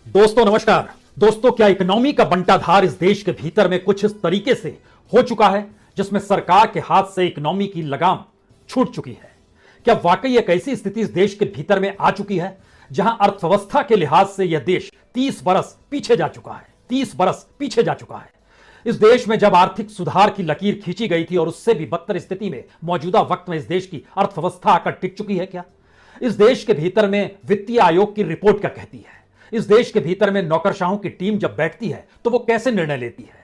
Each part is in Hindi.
दोस्तों नमस्कार। दोस्तों, क्या इकोनॉमी का बंटाधार इस देश के भीतर में कुछ इस तरीके से हो चुका है जिसमें सरकार के हाथ से इकोनॉमी की लगाम छूट चुकी है? क्या वाकई एक ऐसी स्थिति इस देश के भीतर में आ चुकी है जहां अर्थव्यवस्था के लिहाज से यह देश 30 बरस पीछे जा चुका है? 30 बरस पीछे जा चुका है। इस देश में जब आर्थिक सुधार की लकीर खींची गई थी और उससे भी बदतर स्थिति में मौजूदा वक्त में इस देश की अर्थव्यवस्था आकर टिक चुकी है क्या? इस देश के भीतर में वित्तीय आयोग की रिपोर्ट क्या कहती है? इस देश के भीतर में नौकरशाहों की टीम जब बैठती है तो वो कैसे निर्णय लेती है?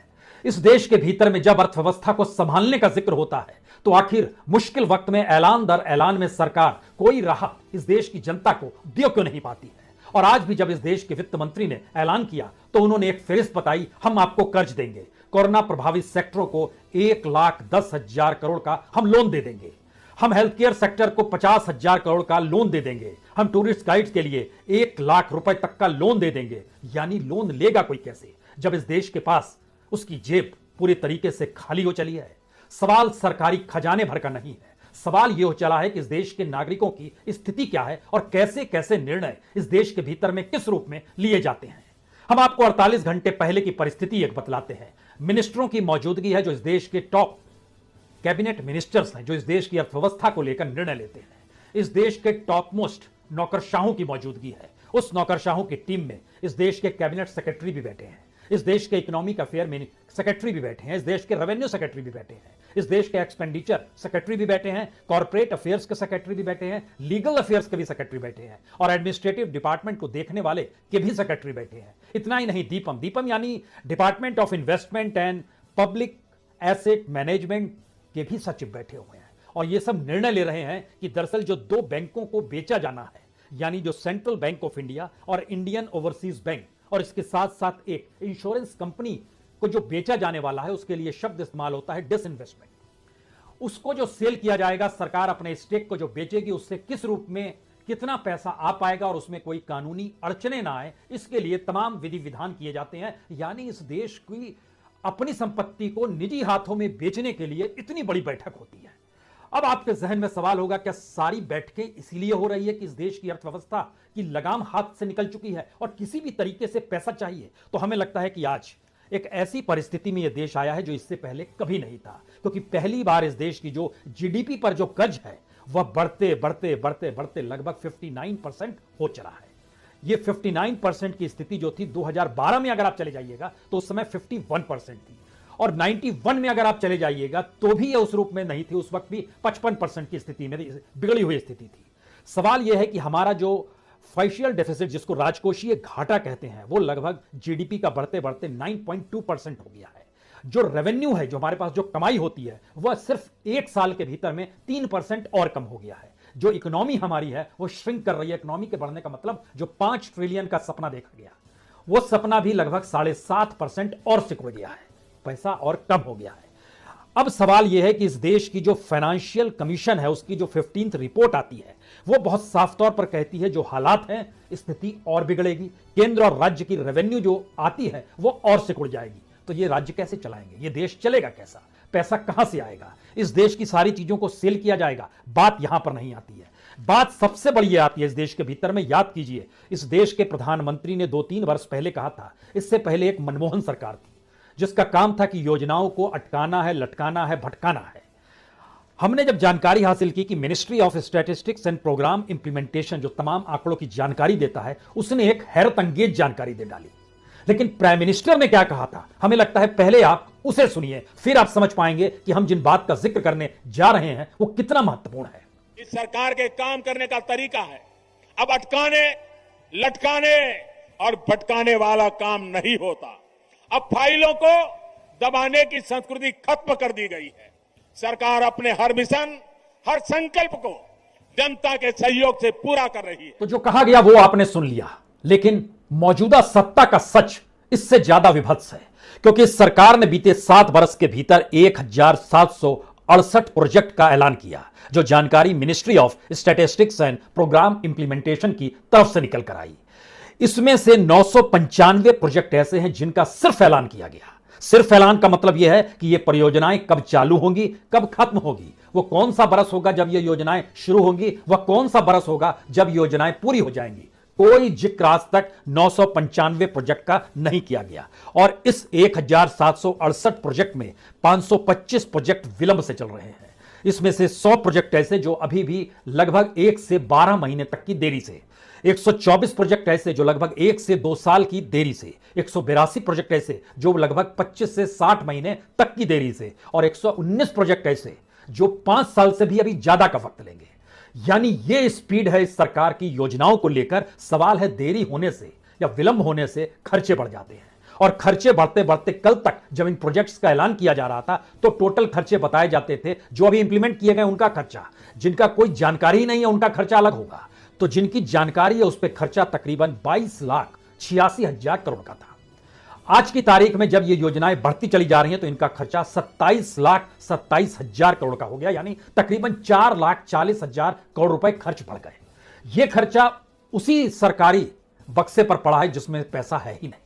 इस देश के भीतर में जब अर्थव्यवस्था को संभालने का जिक्र होता है तो आखिर मुश्किल वक्त में ऐलान दर ऐलान में सरकार कोई राहत इस देश की जनता को दे क्यों नहीं पाती है? और आज भी जब इस देश के वित्त मंत्री ने ऐलान किया तो उन्होंने एक फेरिस्त बताई, हम आपको कर्ज देंगे, कोरोना प्रभावित सेक्टरों को 1,10,000 करोड़ का हम लोन दे देंगे, हम हेल्थ केयर सेक्टर को 50,000 करोड़ का लोन दे देंगे, हम टूरिस्ट गाइड्स के लिए 1 लाख रुपए तक का लोन दे देंगे। यानी लोन लेगा कोई कैसे जब इस देश के पास उसकी जेब पूरी तरीके से खाली हो चली है? सवाल सरकारी खजाने भर का नहीं है, सवाल यह हो चला है कि इस देश के नागरिकों की स्थिति क्या है और कैसे कैसे निर्णय इस देश के भीतर में किस रूप में लिए जाते हैं। हम आपको 48 घंटे पहले की परिस्थिति एक बतलाते हैं। मिनिस्टरों की मौजूदगी है जो इस देश के टॉप कैबिनेट मिनिस्टर्स हैं, जो इस देश की अर्थव्यवस्था को लेकर निर्णय लेते हैं। इस देश के टॉप मोस्ट नौकरशाहों की मौजूदगी है। उस नौकरशाहों की टीम में इस देश के कैबिनेट सेक्रेटरी भी बैठे हैं, इस देश के इकोनॉमिक अफेयर सेक्रेटरी भी बैठे हैं, इस देश के रेवेन्यू सेक्रेटरी भी बैठे हैं, इस देश के एक्सपेंडिचर सेक्रेटरी भी बैठे हैं, कॉर्पोरेट अफेयर्स के सेक्रेटरी भी बैठे हैं, लीगल अफेयर्स के भी सेक्रेटरी बैठे हैं और एडमिनिस्ट्रेटिव डिपार्टमेंट को देखने वाले के भी सेक्रेटरी बैठे हैं। इतना ही नहीं, दीपम यानी department of investment and public asset management के भी सचिव बैठे हुए हैं और ये सब निर्णय ले रहे हैं कि दरअसल जो दो बैंकों को बेचा जाना है, यानी जो सेंट्रल बैंक ऑफ इंडिया और इंडियन ओवरसीज बैंक, और इसके साथ साथ एक इंश्योरेंस कंपनी को जो बेचा जाने वाला है, उसके लिए शब्द इस्तेमाल होता है डिसइन्वेस्टमेंट। उसको जो सेल किया जाएगा, सरकार अपने स्टेक को जो बेचेगी, उससे किस रूप में कितना पैसा आ पाएगा और उसमें कोई कानूनी अड़चने ना आए, इसके लिए तमाम विधि विधान किए जाते हैं। यानी इस देश की अपनी संपत्ति को निजी हाथों में बेचने के लिए इतनी बड़ी बैठक होती है। अब आपके जहन में सवाल होगा, क्या सारी बैठकें इसीलिए हो रही है कि इस देश की अर्थव्यवस्था की लगाम हाथ से निकल चुकी है और किसी भी तरीके से पैसा चाहिए? तो हमें लगता है कि आज एक ऐसी परिस्थिति में यह देश आया है जो इससे पहले कभी नहीं था, क्योंकि पहली बार इस देश की जो जीडीपी पर जो कर्ज है वह बढ़ते बढ़ते बढ़ते बढ़ते लगभग 59% हो चला है। ये 59% की स्थिति जो थी 2012 में अगर आप चले जाइएगा तो उस समय 51% थी, और 91 में अगर आप चले जाइएगा तो भी ये उस रूप में नहीं थी, उस वक्त भी 55% की स्थिति में बिगड़ी हुई स्थिति थी। सवाल यह है कि हमारा जो फाइशियल डेफिसिट, जिसको राजकोषीय घाटा कहते हैं, वो लगभग जीडीपी का बढ़ते बढ़ते 9.2% हो गया है। जो रेवेन्यू है, जो हमारे पास जो कमाई होती है, वह सिर्फ 1 साल के भीतर में 3% और कम हो गया है। जो इकोनॉमी हमारी है वो श्रिंक कर रही है। इकोनॉमी के बढ़ने का मतलब जो 5 ट्रिलियन का सपना देखा गया, वो सपना भी लगभग 7.5% और सिकुड़ गया है, पैसा और कम हो गया है। अब सवाल यह है कि इस देश की जो फाइनेंशियल कमीशन है, उसकी जो 15th रिपोर्ट आती है, वो बहुत साफ तौर पर कहती है जो हालात हैं, स्थिति और बिगड़ेगी। केंद्र और राज्य की रेवेन्यू जो आती है वो और सिकुड़ जाएगी। तो ये राज्य कैसे चलाएंगे? ये देश चलेगा कैसा? पैसा कहां से आएगा? इस देश की सारी चीजों को सेल किया जाएगा? बात यहां पर नहीं आती है। बात सबसे बड़ी ये आती है इस देश के भीतर में। याद कीजिए, इस देश के प्रधानमंत्री ने 2-3 वर्ष पहले कहा था, इससे पहले एक मनमोहन सरकार थी जिसका काम था कि योजनाओं को अटकाना है, लटकाना है, भटकाना है। हमने जब जानकारी हासिल की कि ministry of statistics and programme implementation जो तमाम आंकड़ों की जानकारी देता है, उसने एक हैरत अंगेज जानकारी दे डाली। लेकिन प्राइम मिनिस्टर ने क्या कहा था, हमें लगता है पहले आप उसे सुनिए, फिर आप समझ पाएंगे कि हम जिन बात का जिक्र करने जा रहे हैं वो कितना महत्वपूर्ण है। इस सरकार के काम करने का तरीका है, अब अटकाने, लटकाने और भटकाने वाला काम नहीं होता। अब फाइलों को दबाने की संस्कृति खत्म कर दी गई है। सरकार अपने हर मिशन, हर संकल्प को जनता के सहयोग से पूरा कर रही है। तो जो कहा गया वो आपने सुन लिया, लेकिन मौजूदा सत्ता का सच इससे ज्यादा विभत्स है, क्योंकि इस सरकार ने बीते 7 वर्ष के भीतर 1,768 प्रोजेक्ट का ऐलान किया, जो जानकारी ministry of statistics and programme implementation की तरफ से निकल कर आई। इसमें से 995 प्रोजेक्ट ऐसे हैं जिनका सिर्फ ऐलान किया गया। सिर्फ ऐलान का मतलब यह है कि ये परियोजनाएं कब चालू होंगी, कब खत्म होगी, वो कौन सा बरस होगा जब ये योजनाएं शुरू होंगी, वह कौन सा बरस होगा जब योजनाएं पूरी हो जाएंगी। कोई जिक्र आज तक 995 प्रोजेक्ट का नहीं किया गया और इस 1768 प्रोजेक्ट में 525 प्रोजेक्ट विलंब से चल रहे हैं। इसमें से 100 प्रोजेक्ट ऐसे जो अभी भी लगभग 1 से 12 महीने तक की देरी से, 124 प्रोजेक्ट ऐसे जो लगभग 1 से 2 साल की देरी से, 182 प्रोजेक्ट ऐसे जो लगभग 25 से 60 महीने तक की देरी से और 119 प्रोजेक्ट ऐसे जो 5 साल से भी अभी ज्यादा का वक्त लेंगे। यानी यह स्पीड है इस सरकार की योजनाओं को लेकर। सवाल है देरी होने से या विलंब होने से खर्चे बढ़ जाते हैं और खर्चे बढ़ते बढ़ते कल तक जब इन प्रोजेक्ट्स का ऐलान किया जा रहा था तो टोटल खर्चे बताए जाते थे जो अभी इंप्लीमेंट किए गए उनका खर्चा, जिनका कोई जानकारी ही नहीं है उनका खर्चा अलग होगा, तो जिनकी जानकारी है उस पर खर्चा तकरीबन 22,86,000 करोड़ का था। आज की तारीख में जब ये योजनाएं बढ़ती चली जा रही हैं तो इनका खर्चा 27,27,000 करोड़ का हो गया, यानी तकरीबन 4,40,000 करोड़ रुपए खर्च बढ़ गए। ये खर्चा उसी सरकारी बक्से पर पड़ा है जिसमें पैसा है ही नहीं।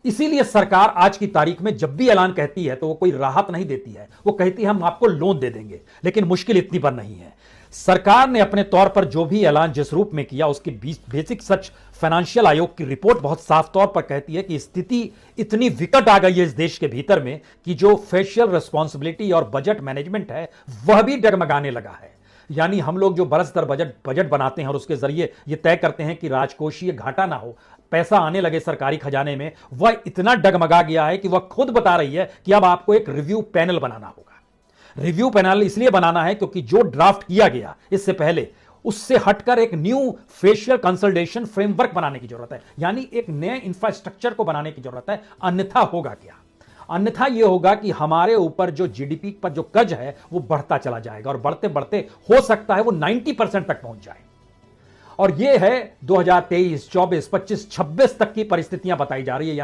इसीलिए सरकार आज की तारीख में जब भी ऐलान कहती है तो वो कोई राहत नहीं देती है, वो कहती है हम आपको लोन दे देंगे, लेकिन मुश्किल इतनी पर नहीं है। सरकार ने अपने तौर पर जो भी ऐलान जिस रूप में किया उसकी बेसिक सच फाइनेंशियल आयोग की रिपोर्ट बहुत साफ तौर पर कहती है कि स्थिति इतनी विकट आ गई है इस देश के भीतर में कि जो फेशियल रिस्पॉन्सिबिलिटी और बजट मैनेजमेंट है वह भी डगमगाने लगा है। यानी हम लोग जो बरस दर बजट बनाते हैं और उसके जरिए ये तय करते हैं कि राजकोषीय घाटा ना हो, पैसा आने लगे सरकारी खजाने में, वह इतना डगमगा गया है कि वह खुद बता रही है कि अब आपको एक रिव्यू पैनल बनाना होगा। रिव्यू पैनल इसलिए बनाना है क्योंकि जो ड्राफ्ट किया गया इससे पहले उससे हटकर एक न्यू फेशियल कंसल्टेशन फ्रेमवर्क बनाने की जरूरत है, यानी एक नए इंफ्रास्ट्रक्चर को बनाने की जरूरत है। अन्यथा होगा क्या? अन्यथा यह होगा कि हमारे ऊपर जो जीडीपी पर जो कर्ज है वो बढ़ता चला जाएगा और बढ़ते बढ़ते हो सकता है वो 90% तक पहुंच जाए। और यह है 2023, 24, 25, 26 तक की परिस्थितियां बताई जा रही है।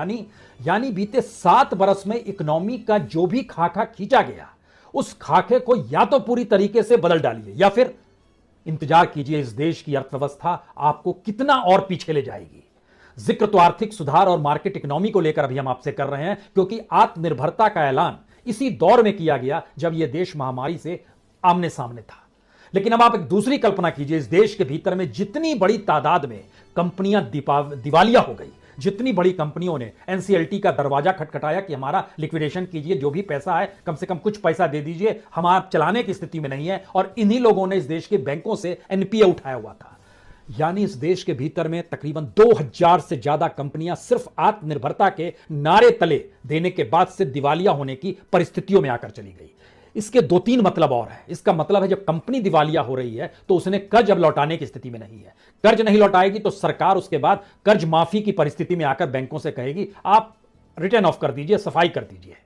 यानी बीते 7 वर्ष में इकोनॉमी का जो भी खाका खींचा गया उस खाके को या तो पूरी तरीके से बदल डालिए या फिर इंतजार कीजिए इस देश की अर्थव्यवस्था आपको कितना और पीछे ले जाएगी। जिक्र तो आर्थिक सुधार और मार्केट इकोनॉमी को लेकर अभी हम आपसे कर रहे हैं क्योंकि आत्मनिर्भरता का ऐलान इसी दौर में किया गया जब यह देश महामारी से आमने सामने था। लेकिन अब आप एक दूसरी कल्पना कीजिए, इस देश के भीतर में जितनी बड़ी तादाद में कंपनियां दिवालिया हो गई, जितनी बड़ी कंपनियों ने एनसीएलटी का दरवाजा खटखटाया कि हमारा लिक्विडेशन कीजिए, जो भी पैसा है कम से कम कुछ पैसा दे दीजिए, हम आप चलाने की स्थिति में नहीं है, और इन्हीं लोगों ने इस देश के बैंकों से एनपीए उठाया हुआ था। यानी इस देश के भीतर में तकरीबन 2000 से ज्यादा कंपनियां सिर्फ आत्मनिर्भरता के नारे तले देने के बाद से दिवालिया होने की परिस्थितियों में आकर चली गई। इसके 2-3 मतलब और है। इसका मतलब है जब कंपनी दिवालिया हो रही है तो उसने कर्ज अब लौटाने की स्थिति में नहीं है, कर्ज नहीं लौटाएगी तो सरकार उसके बाद कर्ज माफी की परिस्थिति में आकर बैंकों से कहेगी आप रिटर्न ऑफ कर दीजिए, सफाई कर दीजिए।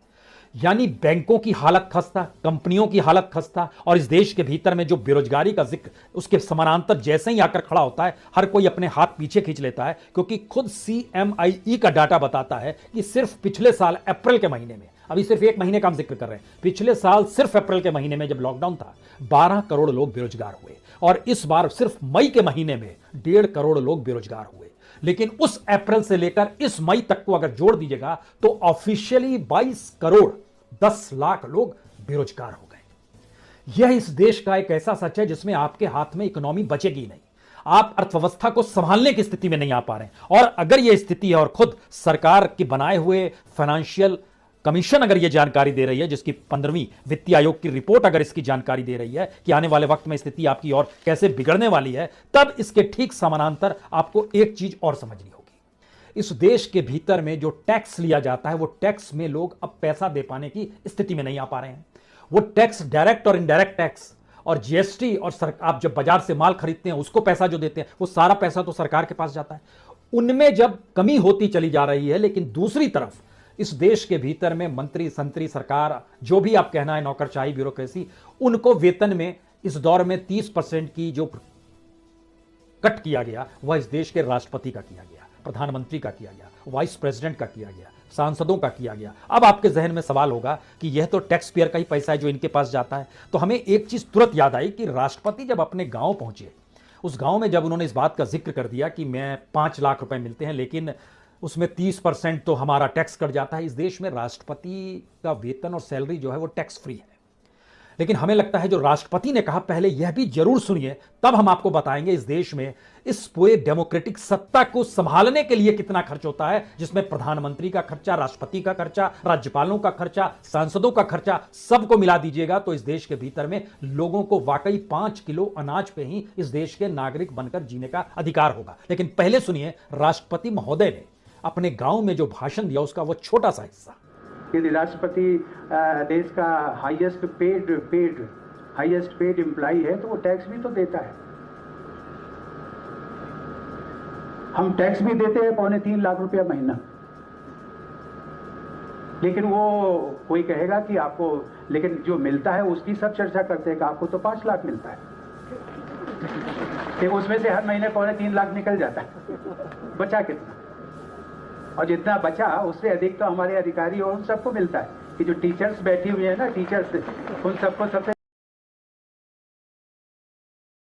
यानी बैंकों की हालत खस्ता, कंपनियों की हालत खस्ता, और इस देश के भीतर में जो बेरोजगारी का जिक्र उसके समानांतर जैसे ही आकर खड़ा होता है हर कोई अपने हाथ पीछे खींच लेता है, क्योंकि खुद CMIE का डाटा बताता है कि सिर्फ पिछले साल अप्रैल के महीने में, अभी सिर्फ 1 महीने का हम जिक्र कर रहे हैं, पिछले साल सिर्फ अप्रैल के महीने में जब लॉकडाउन था 12 करोड़ लोग बेरोजगार हुए, और इस बार सिर्फ मई के महीने में 1.5 करोड़ लोग बेरोजगार हुए। लेकिन उस अप्रैल से लेकर इस मई तक को अगर जोड़ दीजिएगा तो ऑफिशियली 22 करोड़ 10 लाख लोग बेरोजगार हो गए। यह इस देश का एक ऐसा सच है जिसमें आपके हाथ में इकोनॉमी बचेगी नहीं, आप अर्थव्यवस्था को संभालने की स्थिति में नहीं आ पा रहे हैं। और अगर यह स्थिति है और खुद सरकार के बनाए हुए फाइनेंशियल कमीशन अगर यह जानकारी दे रही है, जिसकी 15वीं वित्तीय आयोग की रिपोर्ट अगर इसकी जानकारी दे रही है कि आने वाले वक्त में स्थिति आपकी और कैसे बिगड़ने वाली है, तब इसके ठीक समानांतर आपको एक चीज और समझनी होगी। इस देश के भीतर में जो टैक्स लिया जाता है वो टैक्स में लोग अब पैसा दे पाने की स्थिति में नहीं आ पा रहे हैं। वो टैक्स, डायरेक्ट और इनडायरेक्ट टैक्स और जीएसटी, और आप जब बाजार से माल खरीदते हैं उसको पैसा जो देते हैं वो सारा पैसा तो सरकार के पास जाता है। उनमें जब कमी होती चली जा रही है, लेकिन दूसरी तरफ इस देश के भीतर में मंत्री संतरी सरकार, जो भी आप कहना है, नौकरशाही, ब्यूरोक्रेसी, उनको वेतन में इस दौर में 30% की जो कट किया गया वह इस देश के राष्ट्रपति का किया गया, प्रधानमंत्री का किया गया, वाइस प्रेसिडेंट का किया गया, सांसदों का किया गया। अब आपके जहन में सवाल होगा कि यह तो टैक्स पेयर का ही पैसा है जो इनके पास जाता है। तो हमें एक चीज तुरंत याद आई कि राष्ट्रपति जब अपने गांव पहुंचे, उस गांव में जब उन्होंने इस बात का जिक्र कर दिया कि मैं 5 लाख रुपए मिलते हैं लेकिन उसमें 30% तो हमारा टैक्स कट जाता है। इस देश में राष्ट्रपति का वेतन और सैलरी जो है वो टैक्स फ्री है, लेकिन हमें लगता है जो राष्ट्रपति ने कहा पहले यह भी जरूर सुनिए, तब हम आपको बताएंगे इस देश में इस पूरे डेमोक्रेटिक सत्ता को संभालने के लिए कितना खर्च होता है, जिसमें प्रधानमंत्री का खर्चा, राष्ट्रपति का खर्चा, राज्यपालों का खर्चा, सांसदों का खर्चा, सबको मिला दीजिएगा तो इस देश के भीतर में लोगों को वाकई 5 किलो अनाज पे ही इस देश के नागरिक बनकर जीने का अधिकार होगा। लेकिन पहले सुनिए राष्ट्रपति महोदय ने अपने गांव में जो भाषण दिया उसका वो छोटा सा हिस्सा। यदि राष्ट्रपति देश का हाईएस्ट पेड एम्प्लॉय है तो वो टैक्स भी तो देता है। हम टैक्स भी देते हैं 2.25 लाख रुपया महीना, लेकिन वो कोई कहेगा कि आपको, लेकिन जो मिलता है उसकी सब चर्चा करते हैं कि आपको तो 5 लाख मिलता है, तो उसमें से हर महीने 2.25 लाख निकल जाता है, बचा कितना? और जितना बचा उससे अधिक तो हमारे अधिकारी और उन सबको मिलता है कि जो टीचर्स बैठी हुई है ना, टीचर्स, उन सबको सबसे